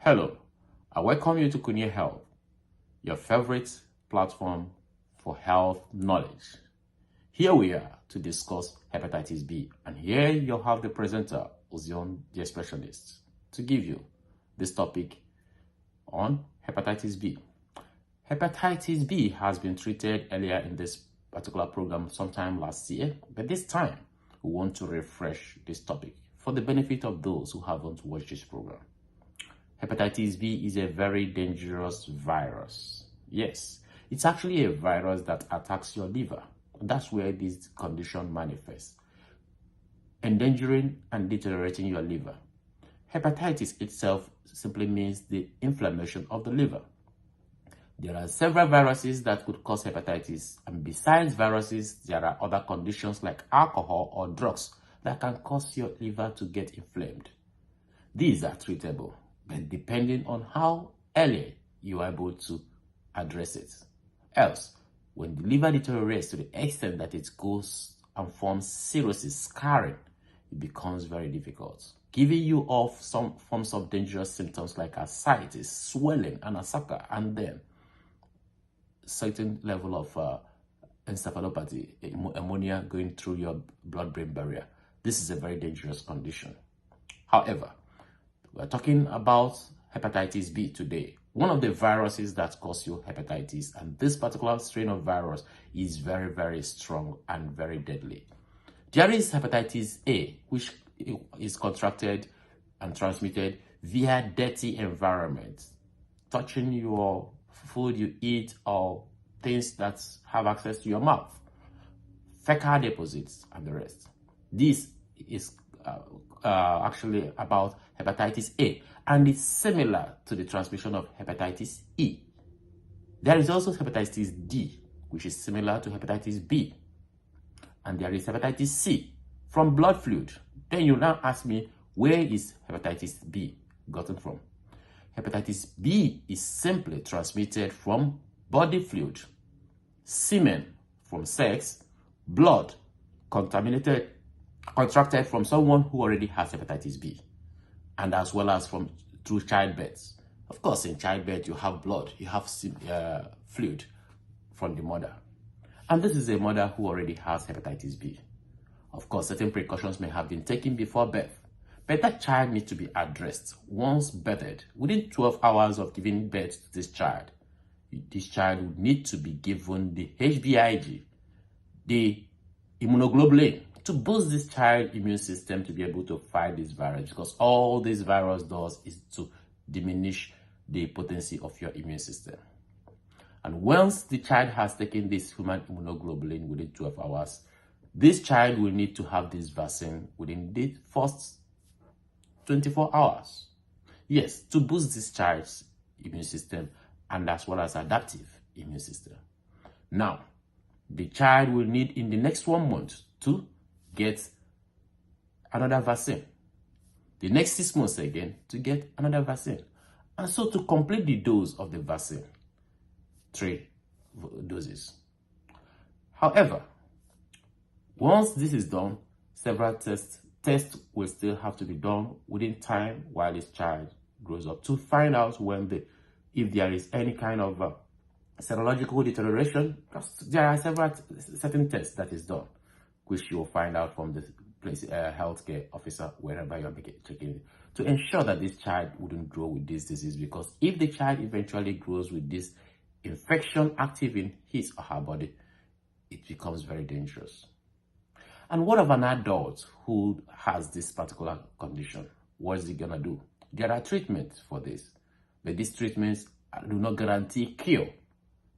Hello, I welcome you to Kunia Health, your favorite platform for health knowledge. Here we are to discuss hepatitis B, and here you'll have the presenter, Ozion, the specialist, to give you this topic on hepatitis B. Hepatitis B has been treated earlier in this particular program sometime last year, but this time we want to refresh this topic for the benefit of those who haven't watched this program. Hepatitis B is a very dangerous virus. Yes, it's actually a virus that attacks your liver. That's where this condition manifests, endangering and deteriorating your liver. Hepatitis itself simply means the inflammation of the liver. There are several viruses that could cause hepatitis, and besides viruses, there are other conditions like alcohol or drugs that can cause your liver to get inflamed. These are treatable, but depending on how early you are able to address it. Else, when the liver deteriorates to the extent that it goes and forms cirrhosis, scarring, it becomes very difficult, giving you off some forms of dangerous symptoms like ascites, swelling, and asaka, and then certain level of encephalopathy, ammonia going through your blood-brain barrier. This is a very dangerous condition. However, we're talking about hepatitis B today, one of the viruses that cause you hepatitis, and this particular strain of virus is very, very strong and very deadly. There is hepatitis A, which is contracted and transmitted via dirty environment, touching your food you eat or things that have access to your mouth, fecal deposits, and the rest. This is actually about hepatitis A, and it's similar to the transmission of hepatitis E. There is also hepatitis D, which is similar to hepatitis B, and there is hepatitis C from blood fluid. Then you now ask me, where is hepatitis B gotten from? Hepatitis B is simply transmitted from body fluid, semen from sex, blood contracted from someone who already has hepatitis B, and as well as through childbirth. Of course, in childbirth, you have blood, you have fluid from the mother. And this is a mother who already has hepatitis B. Of course, certain precautions may have been taken before birth, but that child needs to be addressed once birthed. Within 12 hours of giving birth to this child would need to be given the HBIG, the immunoglobulin, to boost this child's immune system to be able to fight this virus, because all this virus does is to diminish the potency of your immune system. And once the child has taken this human immunoglobulin within 12 hours, this child will need to have this vaccine within the first 24 hours. Yes, to boost this child's immune system and as well as adaptive immune system. Now, the child will need in the next 1 month to get another vaccine. The next 6 months again to get another vaccine. And so to complete the dose of the vaccine, 3 doses. However, once this is done, several tests will still have to be done within time while this child grows up to find out if there is any kind of serological deterioration, because there are certain tests that is done, which you will find out from the healthcare officer wherever you're checking it, to ensure that this child wouldn't grow with this disease. Because if the child eventually grows with this infection active in his or her body, it becomes very dangerous. And what of an adult who has this particular condition? What is he gonna do? There are treatments for this, but these treatments do not guarantee cure,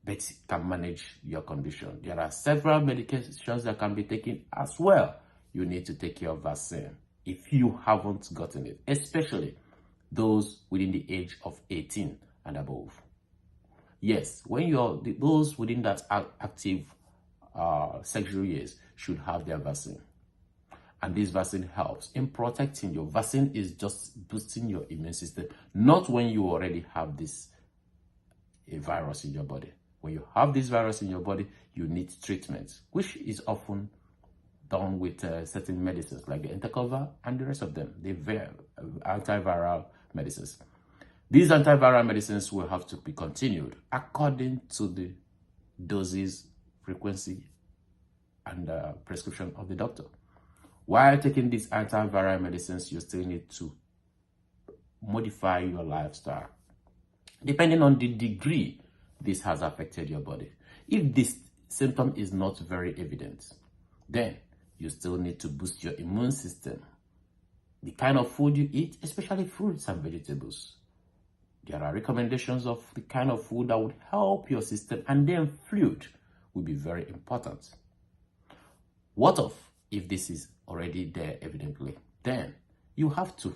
but can manage your condition. There are several medications that can be taken as well. You need to take your vaccine if you haven't gotten it, especially those within the age of 18 and above. Yes, when those within that active sexual years should have their vaccine. And this vaccine helps in protecting. Your vaccine is just boosting your immune system, not when you already have this virus in your body. When you have this virus in your body, you need treatment, which is often done with certain medicines like the Intercover and the rest of them, the antiviral medicines. These antiviral medicines will have to be continued according to the doses, frequency, and prescription of the doctor. While taking these antiviral medicines, you still need to modify your lifestyle, depending on the degree this has affected your body. If this symptom is not very evident, then you still need to boost your immune system. The kind of food you eat, especially fruits and vegetables. There are recommendations of the kind of food that would help your system, and then fluid will be very important. What of if this is already there evidently? Then you have to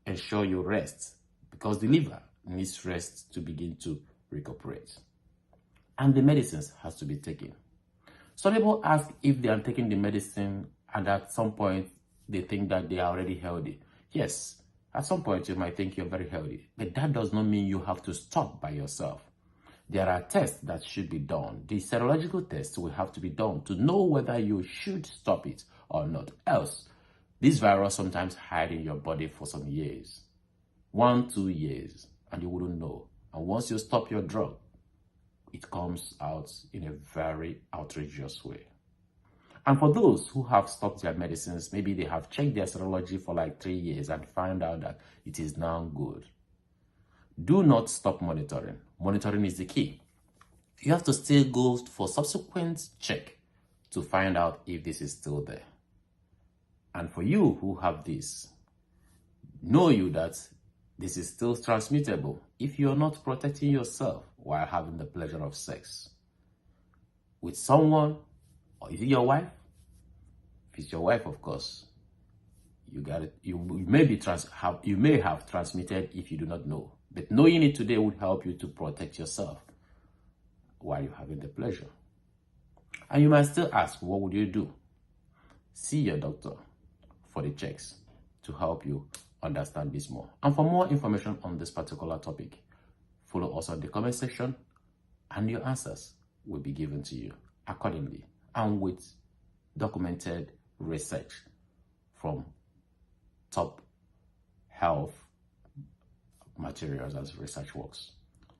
ensure you rest, because the liver needs rest to begin to recuperate. And the medicines has to be taken. Some people ask if they are taking the medicine and at some point they think that they are already healthy. Yes, at some point you might think you're very healthy, but that does not mean you have to stop by yourself. There are tests that should be done. The serological tests will have to be done to know whether you should stop it or not. Else, this virus sometimes hides in your body for some years, 1-2 years, and you wouldn't know. And once you stop your drug, it comes out in a very outrageous way. And for those who have stopped their medicines, maybe they have checked their serology for like 3 years and found out that it is now good. Do not stop monitoring. Monitoring is the key. You have to still go for subsequent check to find out if this is still there. And for you who have this, know you that this is still transmittable if you're not protecting yourself while having the pleasure of sex with someone. Or is it your wife? If it's your wife, of course, you got it. You may have transmitted if you do not know. But knowing it today would help you to protect yourself while you're having the pleasure. And you might still ask, what would you do? See your doctor for the checks to help you understand this more. And for more information on this particular topic, follow us on the comment section, and your answers will be given to you accordingly and with documented research from top health materials as research works.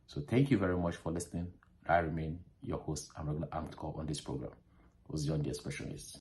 So thank you very much for listening. I remain your host and regular anchor on this program, was John the Expressionist.